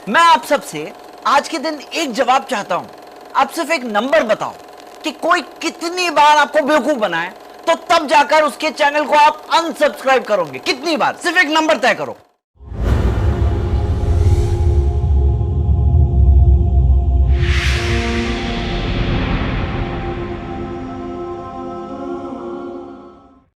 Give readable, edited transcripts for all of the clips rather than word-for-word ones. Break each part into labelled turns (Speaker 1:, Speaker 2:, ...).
Speaker 1: मैं आप सबसे आज के दिन एक जवाब चाहता हूं। आप सिर्फ एक नंबर बताओ कि कोई कितनी बार आपको बेवकूफ बनाए तो तब जाकर उसके चैनल को आप अनसब्सक्राइब करोगे। कितनी बार? सिर्फ एक नंबर तय करो।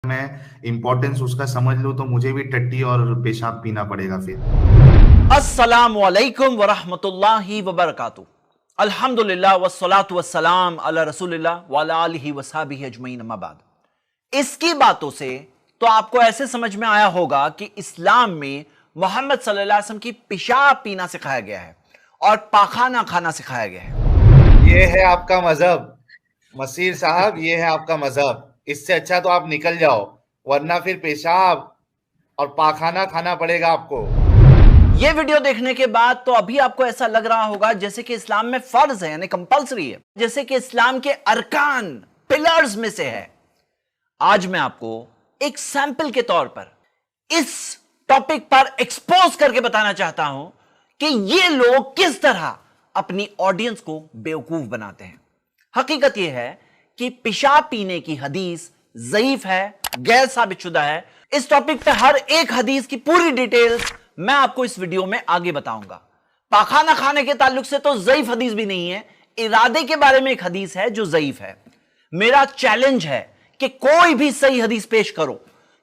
Speaker 2: मैं इंपॉर्टेंस उसका समझ लूं तो मुझे भी टट्टी और पेशाब पीना पड़ेगा फिर।
Speaker 1: अस्सलामु अलैकुम वरहमतुल्लाहि वबरकातुहू। अल्हम्दुलिल्लाह वस्सलातु वस्सलाम अला रसूलिल्लाह व अला आलिहि वसहबिहि अजमईन अम्मा बाद। इसकी बातों से तो आपको ऐसे समझ में आया होगा कि इस्लाम में मोहम्मद सल्लल्लाहु अलैहि वसल्लम की पेशाब पीना सिखाया गया है और पाखाना खाना सिखाया गया है।
Speaker 3: ये है आपका मजहब मसीर साहब, ये है आपका मजहब। इससे अच्छा तो आप निकल जाओ, वरना फिर पेशाब और पाखाना खाना पड़ेगा आपको।
Speaker 1: ये वीडियो देखने के बाद तो अभी आपको ऐसा लग रहा होगा जैसे कि इस्लाम में फर्ज है, यानी कंपलसरी है, जैसे कि इस्लाम के अरकान, पिलर्स में से है। आज मैं आपको एक सैंपल के तौर पर इस टॉपिक पर एक्सपोज करके बताना चाहता हूं कि ये लोग किस तरह अपनी ऑडियंस को बेवकूफ बनाते हैं। हकीकत यह है कि पेशाब पीने की हदीस ज़ईफ है, गैर साबितशुदा है। इस टॉपिक पे हर एक हदीस की पूरी डिटेल्स मैं आपको इस वीडियो में आगे बताऊंगा। पाखाना खाने के ताल्लुक से तो ज़ईफ हदीस भी नहीं है, इरादे के बारे में एक हदीस है जो ज़ईफ है। मेरा चैलेंज है कि कोई भी सही हदीस पेश करो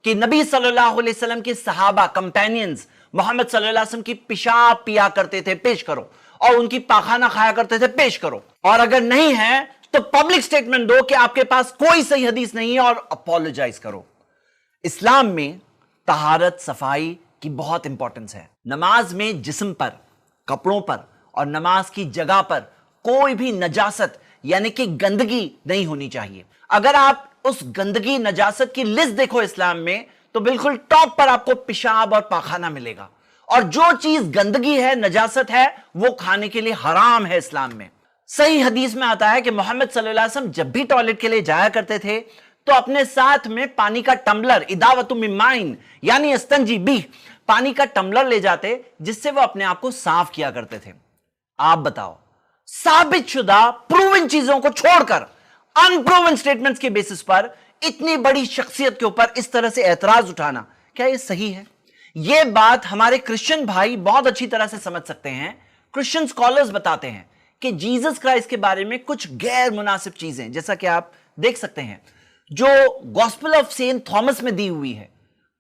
Speaker 1: कि नबी सल्लल्लाहु अलैहि वसल्लम के सहाबा, कंपेनियंस मोहम्मद सल्लल्लाहु अलैहि वसल्लम की पेशाब पिया करते थे, पेश करो, और उनकी पाखाना खाया करते थे, पेश करो। और अगर नहीं है तो पब्लिक स्टेटमेंट दो कि आपके पास कोई सही हदीस नहीं है और अपोलोजाइज करो। इस्लाम में तहारत, सफाई की बहुत इंपॉर्टेंस है। नमाज में जिस्म पर, कपड़ों पर और नमाज की जगह पर कोई भी नजासत यानी कि गंदगी नहीं होनी चाहिए। अगर आप उस गंदगी, नजासत की लिस्ट देखो इस्लाम में तो बिल्कुल टॉप पर आपको पेशाब और पाखाना मिलेगा। और जो चीज गंदगी है, नजासत है, वो खाने के लिए हराम है इस्लाम में। सही हदीस में आता है कि मोहम्मद सल्लल्लाहु अलैहि वसल्लम जब भी टॉयलेट के लिए जाया करते थे तो अपने साथ में पानी का टम्बलर, इदावतु मिन माइन यानी अस्तंजी बिह, पानी का टम्बलर ले जाते जिससे वो अपने आप को साफ किया करते थे। आप बताओ, साबितशुदा प्रूवन चीजों को छोड़कर अनप्रूवन स्टेटमेंट्स के बेसिस पर इतनी बड़ी शख्सियत के ऊपर इस तरह से एतराज उठाना, क्या यह सही है? यह बात हमारे क्रिश्चियन भाई बहुत अच्छी तरह से समझ सकते हैं। क्रिश्चियन स्कॉलर्स बताते हैं कि जीसस क्राइस्ट के बारे में कुछ गैर मुनासिब चीजें, जैसा कि आप देख सकते हैं, जो गॉस्पेल ऑफ सेंट थॉमस में दी हुई है,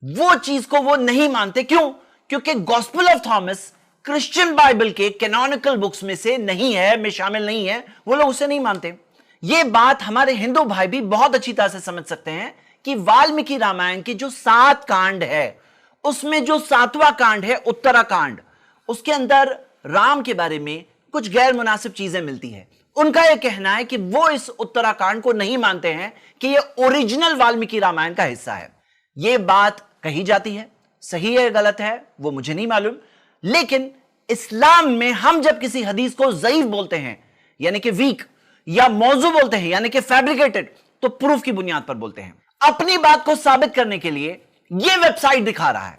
Speaker 1: वो चीज को वो नहीं मानते। क्यों? क्योंकि gospel of Thomas Christian Bible के कैनोनिकल बुक्स में से नहीं है, में शामिल नहीं है, वो लोग उसे नहीं मानते। ये बात हमारे हिंदू भाई भी बहुत अच्छी तरह से समझ सकते हैं कि वाल्मीकि रामायण की जो 7 कांड है, उसमें जो 7वां कांड है उत्तराकांड, उसके अंदर राम के बारे में कुछ गैर मुनासिब चीजें मिलती है। उनका यह कहना है कि वो इस उत्तराकांड को नहीं मानते हैं कि यह ओरिजिनल वाल्मीकि रामायण का हिस्सा है। यह बात कही जाती है, सही है गलत है वो मुझे नहीं मालूम, लेकिन इस्लाम में हम जब किसी हदीस को ज़ईफ बोलते हैं यानी कि वीक, या मौजू बोलते हैं यानी कि फैब्रिकेटेड, तो प्रूफ की बुनियाद पर बोलते हैं। अपनी बात को साबित करने के लिए यह वेबसाइट दिखा रहा है,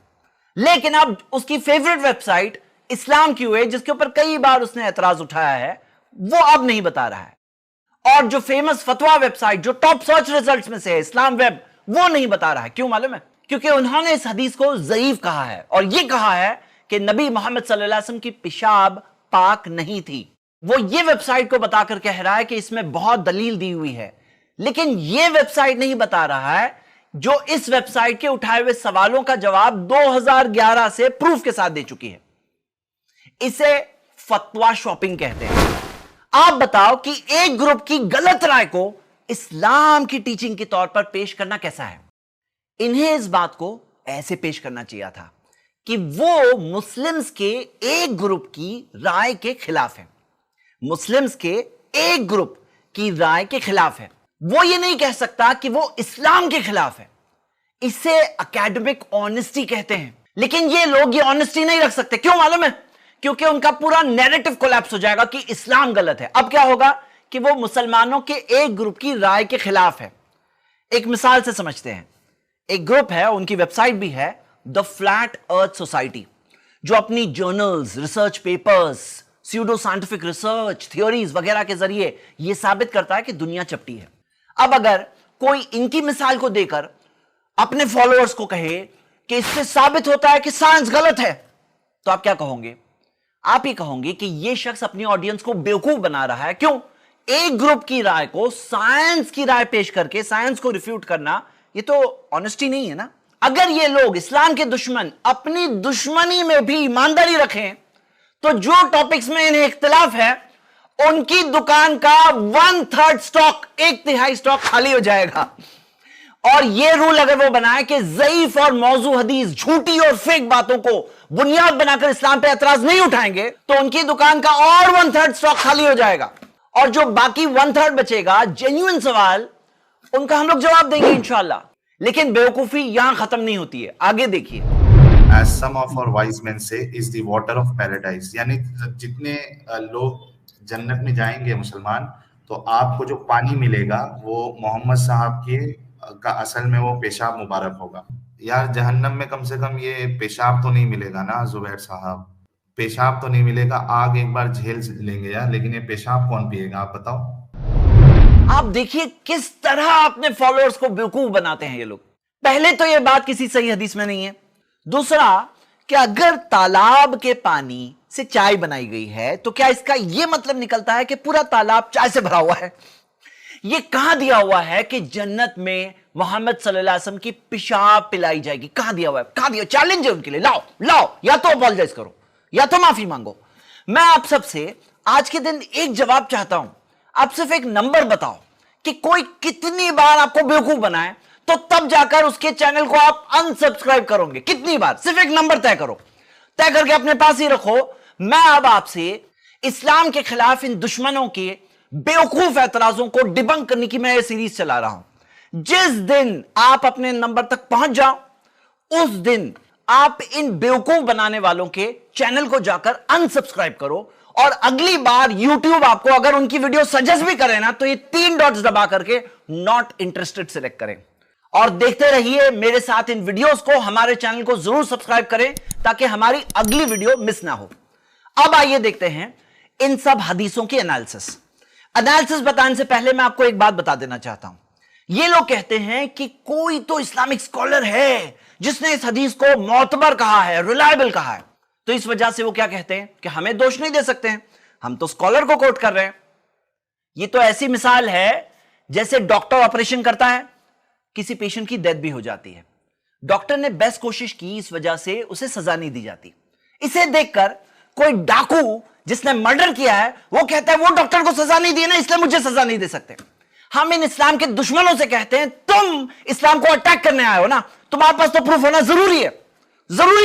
Speaker 1: लेकिन अब उसकी फेवरेट वेबसाइट इस्लाम क्यों है, जिसके ऊपर कई बार उसने एतराज उठाया है, वो अब नहीं बता रहा है। और जो फेमस फतवा वेबसाइट जो टॉप सर्च रिजल्ट्स में से है, इस्लाम वेब, वो नहीं बता रहा है। क्यों मालूम है? क्योंकि उन्होंने इस हदीस को ज़ईफ कहा है और यह कहा है कि नबी मोहम्मद सल्लल्लाहु अलैहि वसल्लम की पेशाब पाक नहीं थी। वो ये वेबसाइट को बताकर कह रहा है कि इसमें बहुत दलील दी हुई है, लेकिन यह वेबसाइट नहीं बता रहा है जो इस वेबसाइट के उठाए हुए सवालों का जवाब 2011 से प्रूफ के साथ दे चुकी है। इसे फतवा शॉपिंग कहते हैं। आप बताओ कि एक ग्रुप की गलत राय को इस्लाम की टीचिंग के तौर पर पेश करना कैसा है? इन्हें इस बात को ऐसे पेश करना चाहिए था कि वो मुस्लिम्स के एक ग्रुप की राय के खिलाफ है। मुस्लिम्स के एक ग्रुप की राय के खिलाफ है। वो ये नहीं कह सकता कि वो इस्लाम के खिलाफ है। इसे एकेडमिक ऑनेस्टी कहते हैं। लेकिन ये लोग ये ऑनेस्टी नहीं रख सकते। क्यों मालूम है? क्योंकि उनका पूरा नैरेटिव कोलैप्स हो जाएगा कि इस्लाम गलत है। अब क्या होगा कि वो मुसलमानों के एक ग्रुप की राय के खिलाफ है। एक मिसाल से समझते हैं। एक ग्रुप है, उनकी वेबसाइट भी है, द फ्लैट अर्थ सोसाइटी। जो अपनी journals, research papers, pseudo scientific research, theories वगैरह के जरिए यह साबित करता है कि दुनिया चपटी है। अब अगर कोई इनकी मिसाल को देकर अपने फॉलोअर्स को कहे कि इससे साबित होता है कि साइंस गलत है, तो आप क्या कहोगे? आप ही कहोगे कि यह शख्स अपनी ऑडियंस को बेवकूफ बना रहा है। क्यों? एक ग्रुप की राय को साइंस की राय पेश करके साइंस को रिफ्यूट करना, यह तो ऑनेस्टी नहीं है ना। अगर ये लोग इस्लाम के दुश्मन अपनी दुश्मनी में भी ईमानदारी रखें, तो जो टॉपिक्स में इन्हें इख्तिलाफ है उनकी दुकान का 1/3 स्टॉक, 1/3 स्टॉक खाली हो जाएगा। और यह रूल अगर वो बनाए कि ज़ईफ और मौजू हदीस, झूठी और फेक बातों को बुनियाद बनाकर इस्लाम पे एतराज नहीं उठाएंगे, तो उनकी दुकान का और 1/3 स्टॉक खाली हो जाएगा। और जो बाकी 1/3 बचेगा, जेन्युइन सवाल, उनका हम लोग जवाब देंगे इंशाअल्लाह। लेकिन बेवकूफी यहां खत्म नहीं होती है, आगे देखिए।
Speaker 2: As some of our wise men say, is the water of paradise. यानी जितने लोग जन्नत में जाएंगे मुसलमान, तो आपको जो पानी मिलेगा वो मोहम्मद साहब के का असल में वो पेशाब मुबारक होगा। यार जहन्नम में कम से कम ये पेशाब तो नहीं मिलेगा ना जुबैर साहब, पेशाब तो नहीं मिलेगा। आग एक बार झेल लेंगे यार, लेकिन ये पेशाब कौन पिएगा आप बताओ।
Speaker 1: आप देखिए किस तरह अपने फॉलोअर्स को बेवकूफ बनाते हैं ये लोग। पहले तो ये बात किसी सही हदीस में नहीं है। दूसरा कि अगर तालाब के पानी से चाय बनाई गई है तो क्या इसका यह मतलब निकलता है कि पूरा तालाब चाय से भरा हुआ है? यह कहां दिया हुआ है कि जन्नत में मोहम्मद सल्लल्लाहु अलैहि वसल्लम की पेशाब पिलाई जाएगी? कहां दिया हुआ है? कहां दिया? चैलेंज है उनके लिए, लाओ लाओ, या तो अपॉलोजाइज करो या तो माफी मांगो। मैं आप सबसे आज के दिन एक जवाब चाहता हूं। आप सिर्फ एक नंबर बताओ कि कोई कितनी बार आपको बेवकूफ बनाए, तो तब जाकर उसके चैनल को आप अनसब्सक्राइब करोगे। कितनी बार? सिर्फ एक नंबर तय करो, तय करके अपने पास ही रखो। मैं अब आपसे इस्लाम के खिलाफ इन दुश्मनों के बेवकूफ एतराजों को डिबंक करने की मैं ये सीरीज चला रहा हूं। जिस दिन आप अपने नंबर तक पहुंच जाओ, उस दिन आप इन बेवकूफ बनाने वालों के चैनल को जाकर अनसब्सक्राइब करो। और अगली बार YouTube आपको अगर उनकी वीडियो सजेस्ट भी करे ना, तो ये 3 डॉट्स दबा करके नॉट इंटरेस्टेड सिलेक्ट करें। और देखते रहिए मेरे साथ इन वीडियोस को। हमारे चैनल को जरूर सब्सक्राइब करें ताकि हमारी अगली वीडियो मिस ना हो। अब आइए देखते हैं इन सब हदीसों की एनालिसिस बताने से पहले मैं आपको एक बात बता देना चाहता हूं। ये लोग कहते हैं कि कोई तो इस्लामिक स्कॉलर है जिसने इस हदीस को मोतबर कहा है, रिलायबल कहा है। तो इस वजह से वो क्या कहते हैं कि हमें दोष नहीं दे सकते हैं, हम तो स्कॉलर को कोट कर रहे हैं। ये तो ऐसी मिसाल है जैसे डॉक्टर ऑपरेशन करता है, किसी पेशेंट की डेथ भी हो जाती है, डॉक्टर ने बेस्ट कोशिश की, इस वजह से उसे सजा नहीं दी जाती। इसे देखकर कोई डाकू जिसने मर्डर किया है वो कहता है वो डॉक्टर को सजा नहीं दी ना, इसलिए मुझे सजा नहीं दे सकते। हम इन इस्लाम के दुश्मनों से कहते हैं तुम इस्लाम को अटैक करने आए हो ना, तुम्हारे पास तो प्रूफ होना जरूरी है,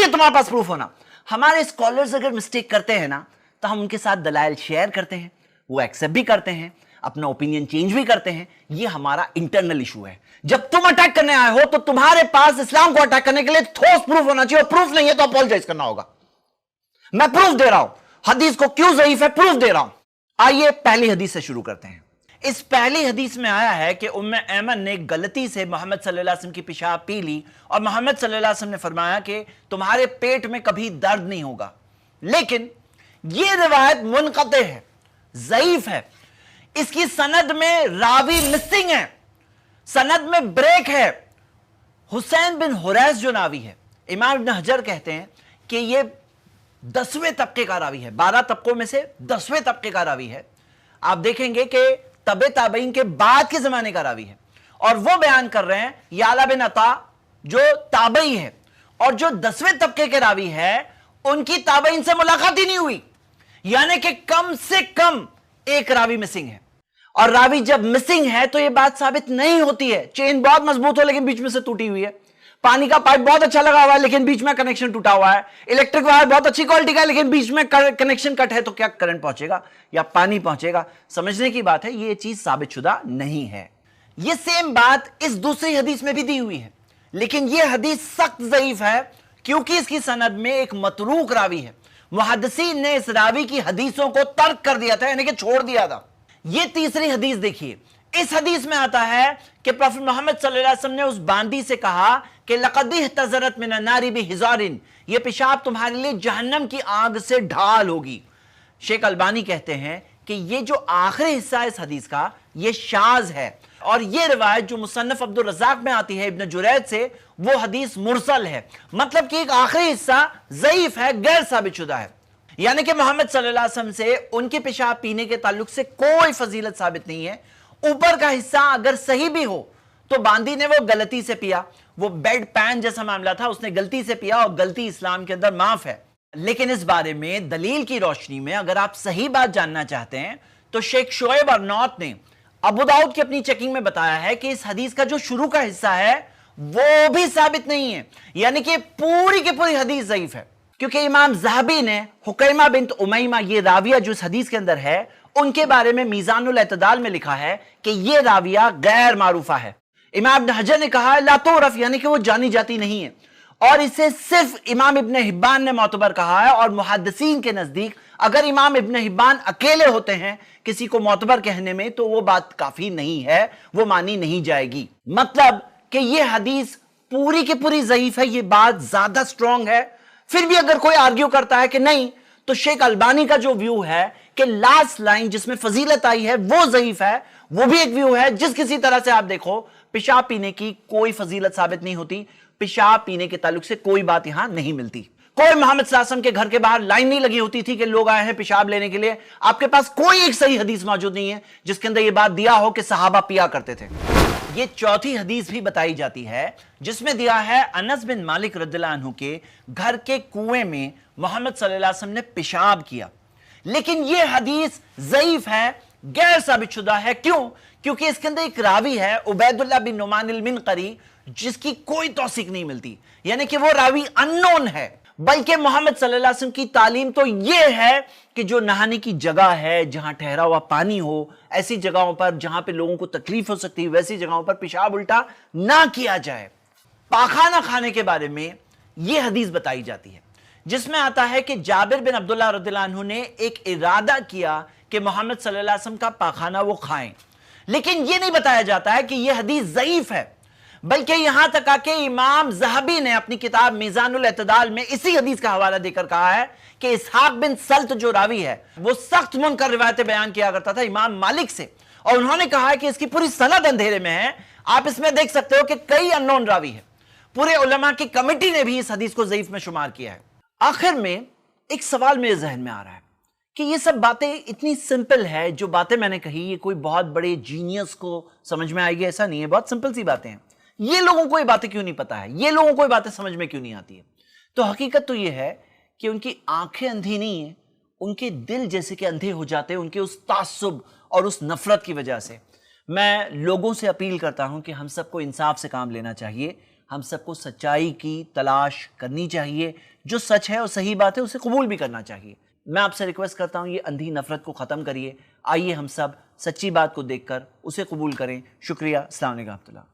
Speaker 1: तुम्हारे पास प्रूफ होना। हमारे स्कॉलर्स अगर मिस्टेक करते हैं ना, तो हम उनके साथ दलाइल शेयर करते हैं, वो एक्सेप्ट भी करते हैं, अपना ओपिनियन चेंज भी करते हैं। ये हमारा इंटरनल इशू है। जब तुम अटैक करने आए हो तो तुम्हारे पास इस्लाम को अटैक करने के लिए ठोस प्रूफ होना चाहिए, और प्रूफ नहीं है तो अपॉलोजाइज करना होगा। मैं प्रूफ दे रहा हूं, हदीस को क्यों ज़ईफ है प्रूफ दे रहा हूं। आइए पहली हदीस से शुरू करते हैं। इस पहली हदीस में आया है कि उम्मे ऐमन ने गलती से मोहम्मद सल्लल्लाहु अलैहि वसल्लम की पेशाब पी ली, और मोहम्मद सल्लल्लाहु अलैहि वसल्लम ने फरमाया कि तुम्हारे पेट में कभी दर्द नहीं होगा। लेकिन यह रिवायत मुनक़ते है, ज़ईफ है। इसकी सनद में रावी मिसिंग है, सनद में ब्रेक है। हुसैन बिन हुरैस जो रावी है, इमाम इब्न हजर कहते हैं कि यह 10वें तबके का रावी है, 12 तबकों में से 10वें तबके का रावी है। आप देखेंगे कि तबे ताबईन के बाद के जमाने का रावी है, और वो बयान कर रहे हैं याला बिन अता जो ताबई है, और जो 10वें तबके के रावी है उनकी ताबईन से मुलाकात ही नहीं हुई, यानी कि कम से कम एक रावी मिसिंग है। और रावी जब मिसिंग है तो यह बात साबित नहीं होती है चेन बहुत मजबूत हो लेकिन बीच में से टूटी हुई है, पानी का पाइप बहुत अच्छा लगा हुआ है लेकिन बीच में कनेक्शन टूटा हुआ है, इलेक्ट्रिक वायर बहुत अच्छी क्वालिटी का है लेकिन बीच में कनेक्शन कट है, तो क्या करंट पहुंचेगा या पानी पहुंचेगा? समझने की बात है, यह चीज साबितशुदा नहीं है। यह सेम बात इस दूसरी हदीस में भी दी हुई है, लेकिन यह हदीस सख्त ज़ईफ है क्योंकि इसकी सनद में एक मतरूक रावी है। मुहद्दिसीन ने इस रावी की हदीसों को तर्क कर दिया था, यानी कि छोड़ दिया था। यह तीसरी हदीस देखिए, इस हदीस में आता है कि प्रॉफेट मोहम्मद सल्लल्लाहु अलैहि वसल्लम ने उस बांदी से कहा कि लक़द इhtज़रत मिन अन्नारि बिहिज़ारिन, یہ پیشاب تمہارے لیے جہنم کی آگ سے ڈھال ہوگی۔ شیخ البانی کہتے ہیں کہ یہ جو آخری حصہ ہے اس حدیث کا یہ شاذ ہے، اور یہ روایت جو مصنف عبد الرزاق میں آتی ہے ابن جرید سے وہ حدیث مرسل ہے، مطلب کہ ایک آخری حصہ ضعیف ہے، غیر ثابت شدہ ہے، یعنی کہ محمد صلی اللہ علیہ وسلم سے ان کے پیشاب پینے کے تعلق سے کوئی فضیلت ثابت نہیں ہے۔ اوپر کا حصہ اگر صحیح بھی ہو تو باندی نے وہ غلطی سے پیا، وہ بیڈ پین جیسا معاملہ تھا، اس نے غلطی سے پیا، اور غلطی اسلام کے اندر معاف ہے۔ لیکن اس بارے میں دلیل کی روشنی میں اگر آپ صحیح بات جاننا چاہتے ہیں تو شیخ شعیب ارناؤت نے ابو داؤد کی اپنی چیکنگ میں بتایا ہے کہ اس حدیث کا جو شروع کا حصہ ہے وہ بھی ثابت نہیں ہے، یعنی کہ پوری کی پوری حدیث ضعیف ہے، کیونکہ امام ذہبی نے حکیمہ بنت امیمہ یہ راویہ جو اس حدیث کے اندر ہے ان کے بارے میں میزان الاعتدال میں لکھا ہے کہ یہ راویہ غیر معروفہ ہے۔ امام ابن حجر نے کہا لا تعرف، یعنی کہ وہ جانی جاتی نہیں ہے، اور اسے صرف امام ابن حبان نے معتبر کہا ہے، اور محدثین کے نزدیک اگر امام ابن حبان اکیلے ہوتے ہیں کسی کو معتبر کہنے میں تو وہ بات کافی نہیں ہے، وہ مانی نہیں جائے گی۔ مطلب کہ یہ حدیث پوری کی پوری ضعیف ہے، یہ بات زیادہ سٹرونگ ہے۔ پھر بھی اگر کوئی آرگیو کرتا ہے کہ نہیں، تو شیخ البانی کا جو ویو ہے کہ لاسٹ لائن جس میں فضیلت آئی ہے وہ ضعیف ہے، وہ بھی ایک ویو ہے۔ جس کسی طرح سے آپ دیکھو، پیشاب پینے کی کوئی فضیلت ثابت نہیں ہوتی، پیشاب پینے کے تعلق سے کوئی بات یہاں نہیں ملتی۔ کوئی محمد صلی اللہ علیہ وسلم کے گھر کے باہر لائن نہیں لگی ہوتی تھی کہ لوگ آئے ہیں پیشاب لینے کے لیے۔ آپ کے پاس کوئی ایک صحیح حدیث موجود نہیں ہے جس کے اندر یہ بات دیا ہو کہ صحابہ پیا کرتے تھے۔ یہ چوتھی حدیث بھی بتائی جاتی ہے جس میں دیا ہے انس بن مالک رضی اللہ عنہ کے گھر کے کنویں میں محمد صلی اللہ علیہ وسلم نے پیشاب کیا، لیکن یہ حدیث ضعیف ہے، غیر ثابت شدہ ہے۔ کیوں؟ کیونکہ اس کے اندر ایک راوی ہے عبید اللہ بن نعمان المنقری جس کی کوئی توثیق نہیں ملتی، یعنی کہ وہ راوی اننون ہے۔ بلکہ محمد صلی اللہ علیہ وسلم کی تعلیم تو یہ ہے کہ جو نہانے کی جگہ ہے جہاں ٹھہرا ہوا پانی ہو، ایسی جگہوں پر جہاں پہ لوگوں کو تکلیف ہو سکتی ہے ویسی جگہوں پر پیشاب الٹا نہ کیا جائے۔ پاخانہ کھانے کے بارے میں یہ حدیث بتائی جاتی ہے جس میں آتا ہے کہ جابر بن عبداللہ رضی اللہ عنہ نے ایک ارادہ کیا کہ محمد صلی اللہ علیہ وسلم کا پاخانہ وہ کھائیں، لیکن یہ نہیں بتایا جاتا ہے کہ یہ حدیث ضعیف ہے، بلکہ یہاں تک کہ امام ذہبی نے اپنی کتاب میزان الاعتدال میں اسی حدیث کا حوالہ دے کر کہا ہے کہ اسحاق بن سلط جو راوی ہے وہ سخت منکر روایتیں بیان کیا کرتا تھا امام مالک سے، اور انہوں نے کہا ہے کہ اس کی پوری سند اندھیرے میں ہے۔ آپ اس میں دیکھ سکتے ہو کہ کئی اننون راوی ہیں، پورے علماء کی کمیٹی نے بھی اس حدیث کو ضعیف میں شمار کیا ہے۔ آخر میں ایک سوال میرے ذہن میں آ رہا ہے کہ یہ سب باتیں اتنی سمپل ہے، جو باتیں میں نے کہی یہ کوئی بہت بڑے جینیس کو سمجھ میں آئے گی ایسا نہیں ہے، بہت سمپل سی باتیں ہیں۔ یہ لوگوں کو یہ باتیں کیوں نہیں پتا ہے، یہ لوگوں کو یہ باتیں سمجھ میں کیوں نہیں آتی ہے؟ تو حقیقت تو یہ ہے کہ ان کی آنکھیں اندھی نہیں ہیں، ان کے دل جیسے کہ اندھے ہو جاتے ہیں ان کے اس تعصب اور اس نفرت کی وجہ سے۔ میں لوگوں سے اپیل کرتا ہوں کہ ہم سب کو انصاف سے کام لینا چاہیے، ہم سب کو سچائی کی تلاش کرنی چاہیے، جو سچ ہے اور صحیح بات ہے اسے قبول بھی کرنا چاہیے۔ میں آپ سے ریکویسٹ کرتا ہوں یہ اندھی نفرت کو ختم کریے، آئیے ہم سب سچی بات کو دیکھ کر اسے قبول کریں۔ شکریہ، السلام علیکم ورحمۃ اللہ۔